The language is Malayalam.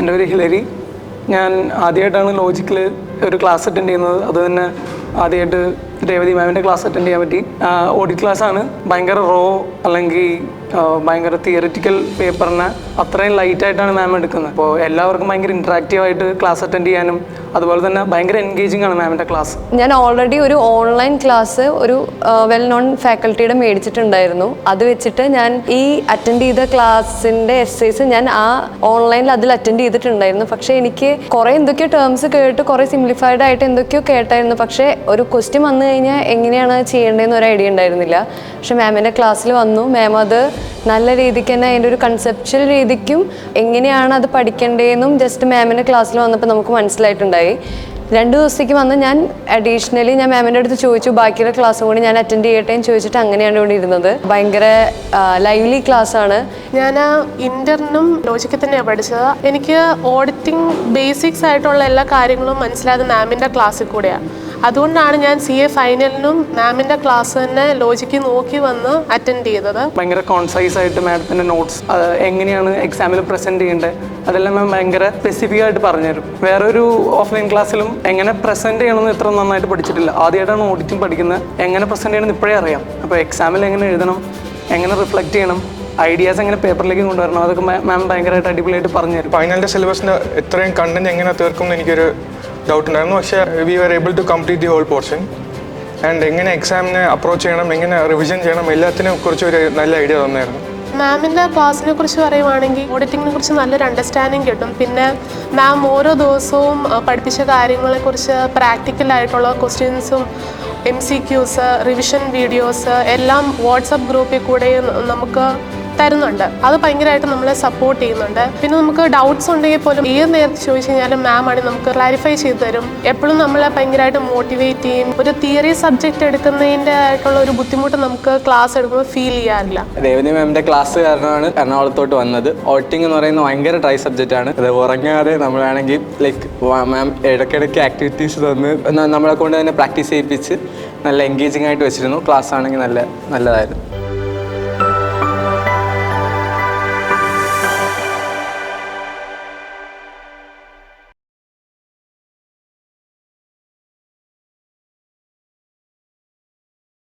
എൻ്റെ പേര് ഹിലരി. ഞാൻ ആദ്യമായിട്ടാണ് ലോജിക്കിൽ ഒരു ക്ലാസ് അറ്റൻഡ് ചെയ്യുന്നത്. അത് തന്നെ ആദ്യമായിട്ട് രേവതി മാമിൻ്റെ ക്ലാസ് അറ്റൻഡ് ചെയ്യാൻ പറ്റി. ഓഡിറ്റ് ക്ലാസ്സാണ്. ഭയങ്കര റോ അല്ലെങ്കിൽ ഭയങ്കര തിയറിറ്റിക്കൽ പേപ്പറിനെ അത്രയും ലൈറ്റായിട്ടാണ് മാം എടുക്കുന്നത്. അപ്പോൾ എല്ലാവർക്കും ഭയങ്കര ഇൻട്രാക്റ്റീവായിട്ട് ക്ലാസ് അറ്റൻഡ് ചെയ്യാനും അതുപോലെ തന്നെ ഭയങ്കര എൻഗേജിങ് ആണ് മാമിൻ്റെ ക്ലാസ്. ഞാൻ ഓൾറെഡി ഒരു ഓൺലൈൻ ക്ലാസ് ഒരു വെൽ നോൺ ഫാക്കൽറ്റിയുടെ മേടിച്ചിട്ടുണ്ടായിരുന്നു. അത് വെച്ചിട്ട് ഞാൻ ഈ അറ്റൻഡ് ചെയ്ത ക്ലാസ്സിൻ്റെ എസ്സേസ് ഞാൻ ആ ഓൺലൈനിൽ അതിൽ അറ്റൻഡ് ചെയ്തിട്ടുണ്ടായിരുന്നു. പക്ഷേ എനിക്ക് കുറേ എന്തൊക്കെയോ ടേംസ് കേട്ട് കുറേ സിംപ്ലിഫൈഡ് ആയിട്ട് എന്തൊക്കെയോ കേട്ടായിരുന്നു. പക്ഷേ ഒരു ക്വസ്റ്റ്യൻ വന്നു കഴിഞ്ഞാൽ എങ്ങനെയാണ് ചെയ്യേണ്ടതെന്ന് ഒരു ഐഡിയ ഉണ്ടായിരുന്നില്ല. പക്ഷെ മാമിൻ്റെ ക്ലാസ്സിൽ വന്നു. മാം അത് നല്ല രീതിക്ക് തന്നെ അതിൻ്റെ ഒരു കൺസെപ്ച്വൽ രീതിക്കും എങ്ങനെയാണ് അത് പഠിക്കേണ്ടതെന്നും ജസ്റ്റ് മാമിൻ്റെ ക്ലാസ്സിൽ വന്നപ്പോൾ നമുക്ക് മനസ്സിലായിട്ടുണ്ടായി. 2 ദിവസത്തേക്ക് വന്ന് ഞാൻ അഡീഷണലി ഞാൻ മാമിൻ്റെ അടുത്ത് ചോദിച്ചു ബാക്കിയുള്ള ക്ലാസ്സും കൂടി ഞാൻ അറ്റൻഡ് ചെയ്യട്ടെ എന്ന് ചോദിച്ചിട്ട് അങ്ങനെയാണ് ഇവിടെ ഇരുന്നത്. ഭയങ്കര ലൈവ്ലി ക്ലാസ്സാണ്. ഞാൻ ഇൻ്റർനും ലോജിക്കിൽ തന്നെയാണ് പഠിച്ചത്. എനിക്ക് ഓഡിറ്റിംഗ് ബേസിക്സ് ആയിട്ടുള്ള എല്ലാ കാര്യങ്ങളും മനസ്സിലായത് മാമിൻ്റെ ക്ലാസ്സിൽ കൂടെയാണ്. അതുകൊണ്ടാണ് ഞാൻ CA ഫൈനലിനും മാമിൻ്റെ ക്ലാസ് തന്നെ ലോജിക്ക് നോക്കി വന്ന് അറ്റൻഡ് ചെയ്തത്. ഭയങ്കര കോൺസൈസ് ആയിട്ട് മാഡത്തിൻ്റെ നോട്ട്സ് എങ്ങനെയാണ് എക്സാമിൽ പ്രസൻറ്റ് ചെയ്യേണ്ടത് അതെല്ലാം മാം ഭയങ്കര സ്പെസിഫിക് ആയിട്ട് പറഞ്ഞുതരും. വേറൊരു ഓഫ്ലൈൻ ക്ലാസ്സിലും എങ്ങനെ പ്രസൻറ്റ് ചെയ്യണമെന്ന് ഇത്ര നന്നായിട്ട് പഠിച്ചിട്ടില്ല. ആദ്യമായിട്ടാണ് ഓഡിറ്റിംഗ് പഠിക്കുന്നത്. എങ്ങനെ പ്രസൻറ്റ് ചെയ്യണമെന്ന് ഇപ്പോഴേ അറിയാം. അപ്പോൾ എക്സാമിൽ എങ്ങനെ എഴുതണം, എങ്ങനെ റിഫ്ലക്റ്റ് ചെയ്യണം, ഐഡിയാസ് എങ്ങനെ പേപ്പറിലേക്ക് കൊണ്ടുവരണം, അതൊക്കെ മാം ഭയങ്കരമായിട്ട് അടിപൊളിയായിട്ട് പറഞ്ഞുതരും. ഫൈനലിൻ്റെ സിലബസിൻ്റെ എത്രയും കണ്ടന്റ് എങ്ങനെ തീർക്കും എന്ന് എനിക്കൊരു ഡൗട്ട് ഉണ്ടായിരുന്നു. പക്ഷേ we are able to complete the whole portion. And എങ്ങനെ എക്സാമിനെ അപ്രോച്ച് ചെയ്യണം, എങ്ങനെ റിവിഷൻ ചെയ്യണം, എല്ലാത്തിനെ കുറിച്ച് ഒരു നല്ല ഐഡിയ തന്നായിരുന്നു. മാമിൻ്റെ ക്ലാസ്സിനെ കുറിച്ച് പറയുവാണെങ്കിൽ ഓഡിറ്റിങ്ങിനെ കുറിച്ച് നല്ലൊരു അണ്ടർസ്റ്റാൻഡിങ് കിട്ടും. പിന്നെ മാം ഓരോ ദിവസവും പഠിപ്പിച്ച കാര്യങ്ങളെക്കുറിച്ച് പ്രാക്ടിക്കലായിട്ടുള്ള ക്വസ്റ്റ്യൻസും MCQs റിവിഷൻ വീഡിയോസ് എല്ലാം വാട്സപ്പ് ഗ്രൂപ്പിൽ കൂടെ നമുക്ക് തരുന്നുണ്ട്. അത് ഭയങ്കരമായിട്ട് നമ്മളെ സപ്പോർട്ട് ചെയ്യുന്നുണ്ട്. പിന്നെ നമുക്ക് ഡൗട്ട്സ് ഉണ്ടെങ്കിൽ പോലും ഏത് നേരത്തെ ചോദിച്ചു കഴിഞ്ഞാലും മാം ആണ് നമുക്ക് ക്ലാരിഫൈ ചെയ്ത് തരും. എപ്പോഴും നമ്മളെ ഭയങ്കരമായിട്ട് മോട്ടിവേറ്റ് ചെയ്യും. ഒരു തിയറി സബ്ജക്റ്റ് എടുക്കുന്നതിൻ്റെ ആയിട്ടുള്ള ഒരു ബുദ്ധിമുട്ട് നമുക്ക് ക്ലാസ് എടുക്കുമ്പോൾ ഫീൽ ചെയ്യാറില്ല. രേവതി മാമിൻ്റെ ക്ലാസ് കാരണമാണ് എറണാകുളത്തോട്ട് വന്നത്. ഓഡിറ്റിംഗ് എന്ന് പറയുന്നത് ഭയങ്കര ട്രൈ സബ്ജക്റ്റാണ്. അത് ഉറങ്ങാതെ നമ്മളാണെങ്കിൽ ലൈക്ക് മാം ഇടയ്ക്കിടയ്ക്ക് ആക്ടിവിറ്റീസ് തന്ന് നമ്മളെ കൊണ്ട് തന്നെ പ്രാക്ടീസ് ചെയ്യിപ്പിച്ച് നല്ല എൻഗേജിങ് ആയിട്ട് വെച്ചിരുന്നു. ക്ലാസ് ആണെങ്കിൽ നല്ലതായിരുന്നു.